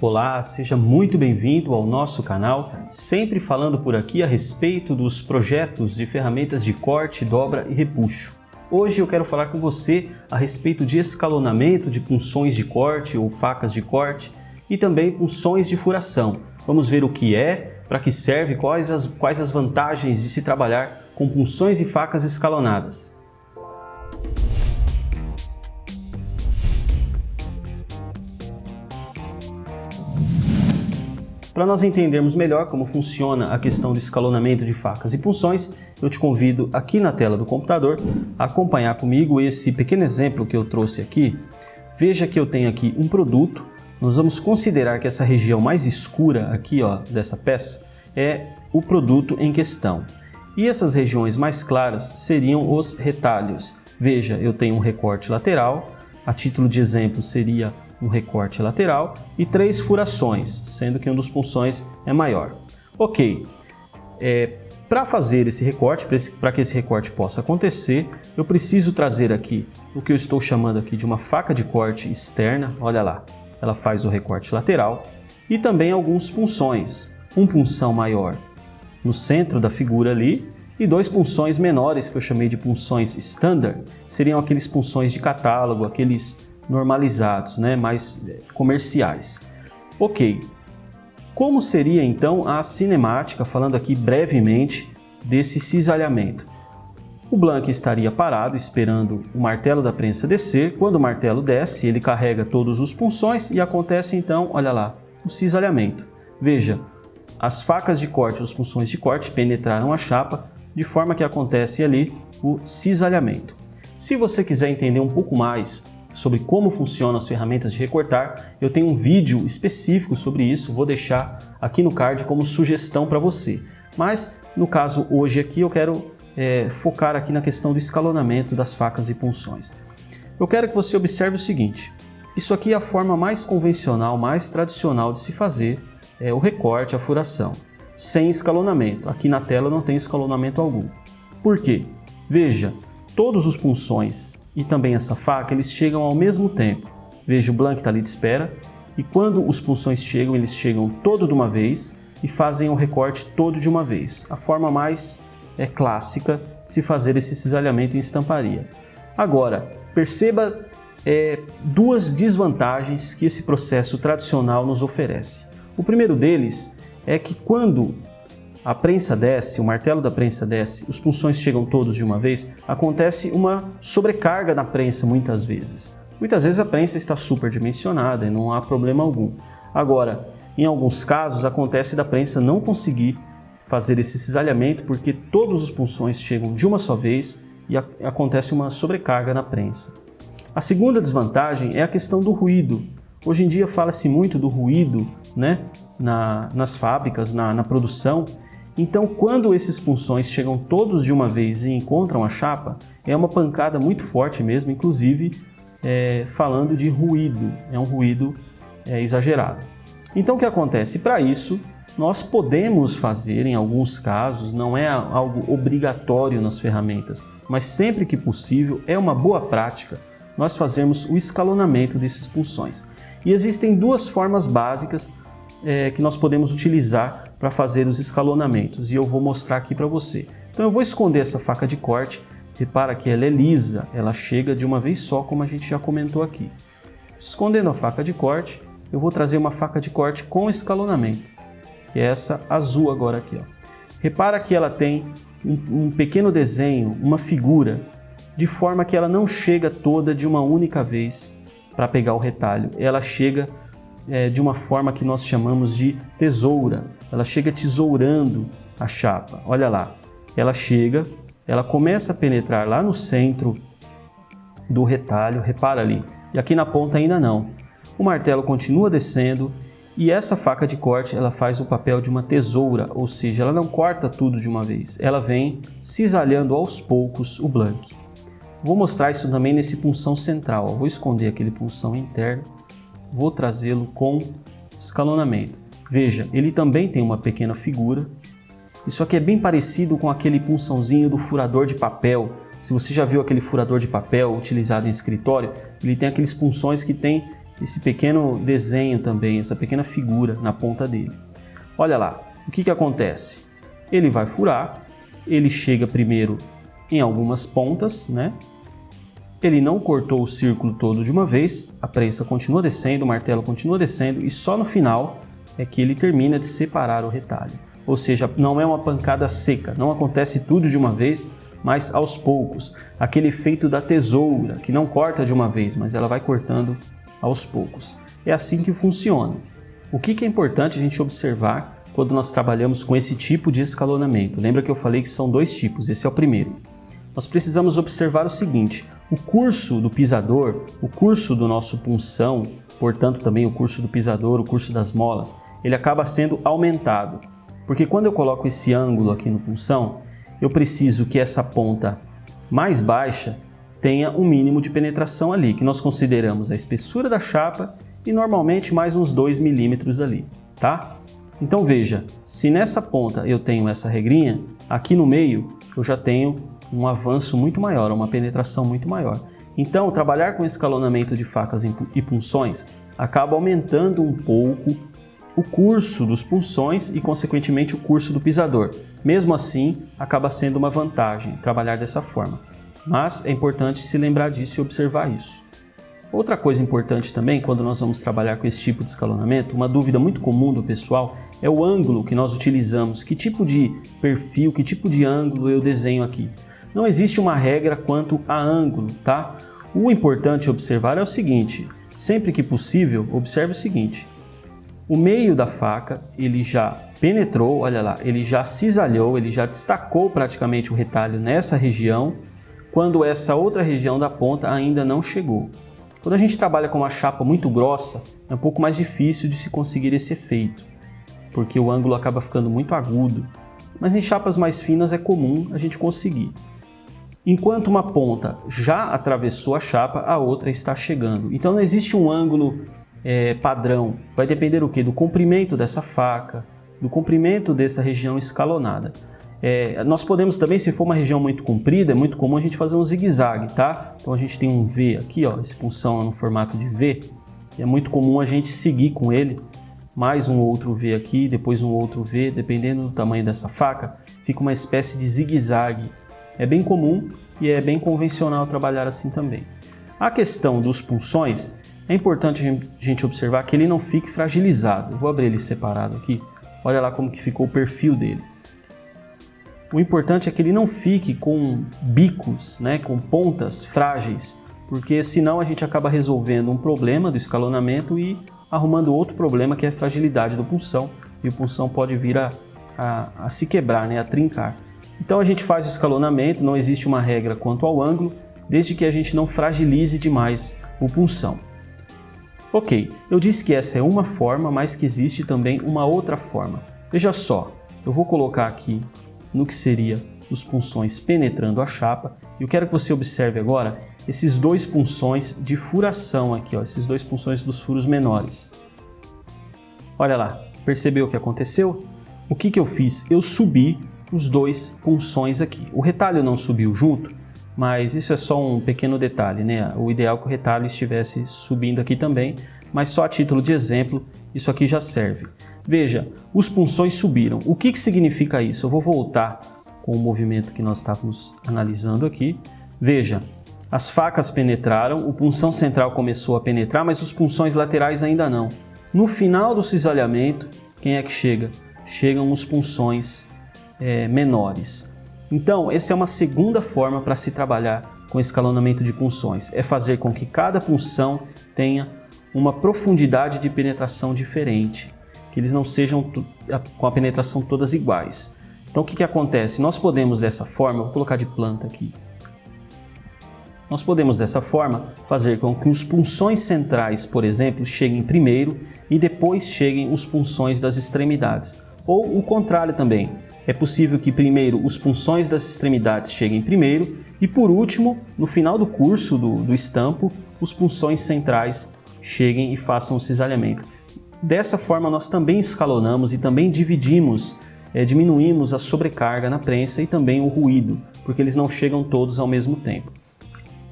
Olá, seja muito bem-vindo ao nosso canal, sempre falando por aqui a respeito dos projetos de ferramentas de corte, dobra e repuxo. Hoje eu quero falar com você a respeito de escalonamento de punções de corte ou facas de corte e também punções de furação. Vamos ver o que é, para que serve, quais as vantagens de se trabalhar com punções e facas escalonadas. Para nós entendermos melhor como funciona a questão do escalonamento de facas e punções, eu te convido aqui na tela do computador a acompanhar comigo esse pequeno exemplo que eu trouxe aqui. Veja que eu tenho aqui um produto, nós vamos considerar que essa região mais escura aqui dessa peça é o produto em questão. E essas regiões mais claras seriam os retalhos. Veja, eu tenho um recorte lateral, a título de exemplo seria um recorte lateral e 3 furações, sendo que um dos punções é maior. Ok, para fazer esse recorte, para que esse recorte possa acontecer, eu preciso trazer aqui o que eu estou chamando aqui de uma faca de corte externa, olha lá, ela faz o recorte lateral e também alguns punções, um punção maior no centro da figura ali e 2 punções menores que eu chamei de punções standard, seriam aqueles punções de catálogo, aqueles normalizados, mais comerciais. Ok, como seria então a cinemática, falando aqui brevemente desse cisalhamento? O Blank estaria parado esperando o martelo da prensa descer. Quando o martelo desce, ele carrega todos os punções e acontece então, olha lá, o cisalhamento. Veja, as facas de corte, os punções de corte penetraram a chapa de forma que acontece ali o cisalhamento. Se você quiser entender um pouco mais sobre como funcionam as ferramentas de recortar, eu tenho um vídeo específico sobre isso, vou deixar aqui no card como sugestão para você. Mas, no caso hoje aqui, eu quero focar aqui na questão do escalonamento das facas e punções. Eu quero que você observe o seguinte, isso aqui é a forma mais convencional, mais tradicional de se fazer o recorte, a furação, sem escalonamento. Aqui na tela não tem escalonamento algum. Por quê? Veja, todos os punções e também essa faca, eles chegam ao mesmo tempo. Veja, o Blank está ali de espera e quando os punções chegam, eles chegam todo de uma vez e fazem o recorte todo de uma vez. A forma mais clássica de se fazer esse cisalhamento em estamparia. Agora, perceba 2 desvantagens que esse processo tradicional nos oferece. O primeiro deles é que quando a prensa desce, o martelo da prensa desce, os punções chegam todos de uma vez, acontece uma sobrecarga na prensa muitas vezes. Muitas vezes a prensa está superdimensionada e não há problema algum. Agora, em alguns casos acontece da prensa não conseguir fazer esse cisalhamento porque todos os punções chegam de uma só vez e acontece uma sobrecarga na prensa. A segunda desvantagem é a questão do ruído. Hoje em dia fala-se muito do ruído nas fábricas, na produção. Então, quando esses punções chegam todos de uma vez e encontram a chapa, é uma pancada muito forte mesmo, inclusive falando de ruído, é um ruído exagerado. Então, o que acontece? Para isso, nós podemos fazer, em alguns casos, não é algo obrigatório nas ferramentas, mas sempre que possível, é uma boa prática nós fazermos o escalonamento desses punções. E existem 2 formas básicas que nós podemos utilizar para fazer os escalonamentos e eu vou mostrar aqui para você. Então eu vou esconder essa faca de corte, repara que ela é lisa, ela chega de uma vez só, como a gente já comentou aqui. Escondendo a faca de corte, eu vou trazer uma faca de corte com escalonamento, que é essa azul agora aqui. Repara que ela tem um pequeno desenho, uma figura, de forma que ela não chega toda de uma única vez para pegar o retalho, ela chega de uma forma que nós chamamos de tesoura. Ela chega tesourando a chapa. Olha lá, ela chega, ela começa a penetrar lá no centro do retalho, repara ali. E aqui na ponta ainda não. O martelo continua descendo e essa faca de corte ela faz o papel de uma tesoura, ou seja, ela não corta tudo de uma vez. Ela vem cisalhando aos poucos o Blank. Vou mostrar isso também nesse punção central. Vou esconder aquele punção interno. Vou trazê-lo com escalonamento. Veja, ele também tem uma pequena figura. Isso aqui é bem parecido com aquele punçãozinho do furador de papel. Se você já viu aquele furador de papel utilizado em escritório, ele tem aqueles punções que tem esse pequeno desenho também, essa pequena figura na ponta dele. Olha lá, o que acontece? Ele vai furar, ele chega primeiro em algumas pontas, né? Ele não cortou o círculo todo de uma vez, a prensa continua descendo, o martelo continua descendo e só no final é que ele termina de separar o retalho. Ou seja, não é uma pancada seca, não acontece tudo de uma vez, mas aos poucos. Aquele efeito da tesoura, que não corta de uma vez, mas ela vai cortando aos poucos. É assim que funciona. O que é importante a gente observar quando nós trabalhamos com esse tipo de escalonamento? Lembra que eu falei que são dois tipos, esse é o primeiro. Nós precisamos observar o seguinte: o curso do pisador, o curso do nosso punção, portanto também o curso do pisador, o curso das molas, ele acaba sendo aumentado. Porque quando eu coloco esse ângulo aqui no punção, eu preciso que essa ponta mais baixa tenha um mínimo de penetração ali, que nós consideramos a espessura da chapa e normalmente mais uns 2 milímetros ali, tá? Então veja, se nessa ponta eu tenho essa regrinha, aqui no meio eu já tenho um avanço muito maior, uma penetração muito maior. Então, trabalhar com escalonamento de facas e punções acaba aumentando um pouco o curso dos punções e, consequentemente, o curso do pisador. Mesmo assim, acaba sendo uma vantagem trabalhar dessa forma. Mas é importante se lembrar disso e observar isso. Outra coisa importante também, quando nós vamos trabalhar com esse tipo de escalonamento, uma dúvida muito comum do pessoal é o ângulo que nós utilizamos. Que tipo de perfil, que tipo de ângulo eu desenho aqui? Não existe uma regra quanto a ângulo, tá? O importante observar é o seguinte: sempre que possível, observe o seguinte: o meio da faca, ele já penetrou, olha lá, ele já cisalhou, ele já destacou praticamente o retalho nessa região, quando essa outra região da ponta ainda não chegou. Quando a gente trabalha com uma chapa muito grossa, é um pouco mais difícil de se conseguir esse efeito, porque o ângulo acaba ficando muito agudo. Mas em chapas mais finas é comum a gente conseguir. Enquanto uma ponta já atravessou a chapa, a outra está chegando. Então não existe um ângulo padrão. Vai depender do quê? Do comprimento dessa faca, do comprimento dessa região escalonada. Nós podemos também, se for uma região muito comprida, é muito comum a gente fazer um zigue-zague, tá? Então a gente tem um V aqui, ó, esse punção é no formato de V, e é muito comum a gente seguir com ele, mais um outro V aqui, depois um outro V, dependendo do tamanho dessa faca, fica uma espécie de zigue-zague. É bem comum e é bem convencional trabalhar assim também. A questão dos punções, é importante a gente observar que ele não fique fragilizado. Eu vou abrir ele separado aqui, olha lá como que ficou o perfil dele. O importante é que ele não fique com bicos, né, com pontas frágeis, porque senão a gente acaba resolvendo um problema do escalonamento e arrumando outro problema, que é a fragilidade do punção, e o punção pode vir a se quebrar, né, a trincar. Então a gente faz o escalonamento, não existe uma regra quanto ao ângulo, desde que a gente não fragilize demais o punção. Ok, eu disse que essa é uma forma, mas que existe também uma outra forma. Veja só, eu vou colocar aqui no que seria os punções penetrando a chapa, e eu quero que você observe agora esses dois punções de furação aqui, ó, esses dois punções dos furos menores. Olha lá, percebeu o que aconteceu? O que eu fiz? Eu subi os dois punções aqui. O retalho não subiu junto, mas isso é só um pequeno detalhe, né? O ideal é que o retalho estivesse subindo aqui também, mas só a título de exemplo, isso aqui já serve. Veja, os punções subiram. O que significa isso? Eu vou voltar com o movimento que nós estávamos analisando aqui. Veja, as facas penetraram, o punção central começou a penetrar, mas os punções laterais ainda não. No final do cisalhamento, quem é que chega? Chegam os punções menores. Então, essa é uma segunda forma para se trabalhar com escalonamento de punções. É fazer com que cada punção tenha uma profundidade de penetração diferente, que eles não sejam com a penetração todas iguais. Então, o que acontece? Nós podemos dessa forma, eu vou colocar de planta aqui, nós podemos dessa forma fazer com que os punções centrais, por exemplo, cheguem primeiro e depois cheguem os punções das extremidades. Ou o contrário também. É possível que primeiro os punções das extremidades cheguem primeiro e por último, no final do curso do estampo, os punções centrais cheguem e façam o cisalhamento. Dessa forma nós também escalonamos e também diminuímos a sobrecarga na prensa e também o ruído, porque eles não chegam todos ao mesmo tempo.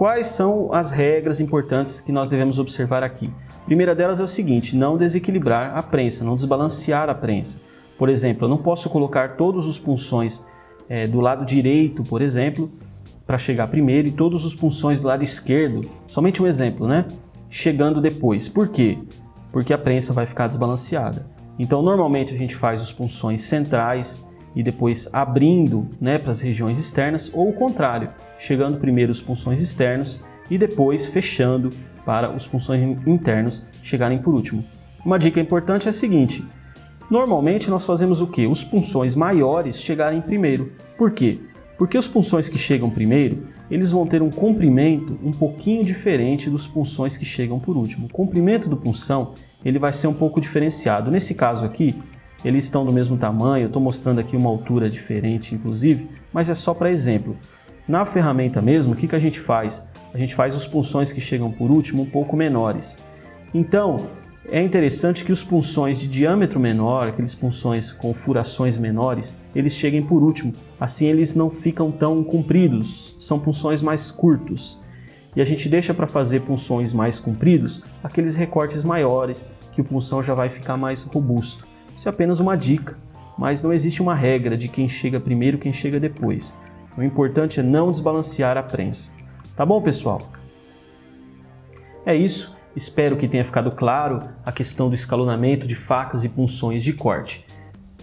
Quais são as regras importantes que nós devemos observar aqui? A primeira delas é o seguinte: não desequilibrar a prensa, não desbalancear a prensa. Por exemplo, eu não posso colocar todos os punções do lado direito, por exemplo, para chegar primeiro, e todos os punções do lado esquerdo, somente um exemplo, né? Chegando depois. Por quê? Porque a prensa vai ficar desbalanceada. Então, normalmente a gente faz os punções centrais e depois abrindo, né, para as regiões externas, ou o contrário, chegando primeiro os punções externos e depois fechando para os punções internos chegarem por último. Uma dica importante é a seguinte: normalmente nós fazemos o quê? Os punções maiores chegarem primeiro. Por quê? Porque os punções que chegam primeiro, eles vão ter um comprimento um pouquinho diferente dos punções que chegam por último. O comprimento do punção, ele vai ser um pouco diferenciado. Nesse caso aqui, eles estão do mesmo tamanho, eu estou mostrando aqui uma altura diferente, inclusive, mas é só para exemplo. Na ferramenta mesmo, o que a gente faz? A gente faz os punções que chegam por último um pouco menores. Então, é interessante que os punções de diâmetro menor, aqueles punções com furações menores, eles cheguem por último. Assim eles não ficam tão compridos, são punções mais curtos. E a gente deixa para fazer punções mais compridos aqueles recortes maiores, que o punção já vai ficar mais robusto. Isso é apenas uma dica, mas não existe uma regra de quem chega primeiro e quem chega depois. O importante é não desbalancear a prensa. Tá bom, pessoal? É isso. Espero que tenha ficado claro a questão do escalonamento de facas e punções de corte.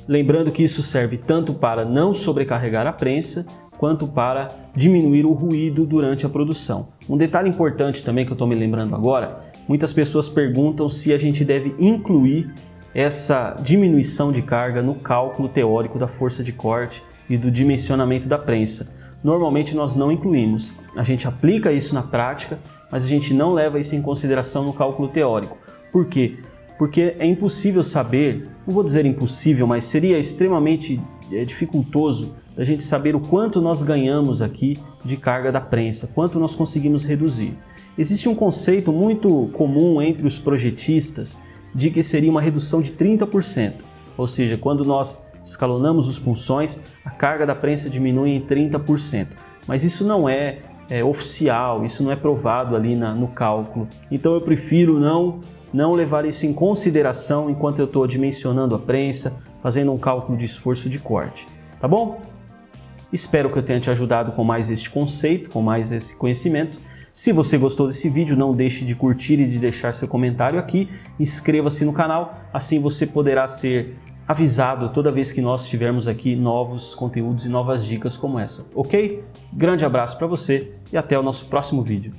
Lembrando que isso serve tanto para não sobrecarregar a prensa, quanto para diminuir o ruído durante a produção. Um detalhe importante também que eu estou me lembrando agora, muitas pessoas perguntam se a gente deve incluir essa diminuição de carga no cálculo teórico da força de corte e do dimensionamento da prensa. Normalmente nós não incluímos, a gente aplica isso na prática, mas a gente não leva isso em consideração no cálculo teórico. Por quê? Porque é impossível saber, não vou dizer impossível, mas seria extremamente dificultoso a gente saber o quanto nós ganhamos aqui de carga da prensa, quanto nós conseguimos reduzir. Existe um conceito muito comum entre os projetistas de que seria uma redução de 30%, ou seja, quando nós escalonamos os punções, a carga da prensa diminui em 30%, mas isso não é oficial, isso não é provado ali no cálculo, então eu prefiro não levar isso em consideração enquanto eu estou dimensionando a prensa, fazendo um cálculo de esforço de corte, tá bom? Espero que eu tenha te ajudado com mais este conceito, com mais esse conhecimento. Se você gostou desse vídeo, não deixe de curtir e de deixar seu comentário aqui, inscreva-se no canal, assim você poderá ser avisado toda vez que nós tivermos aqui novos conteúdos e novas dicas como essa, ok? Grande abraço para você e até o nosso próximo vídeo.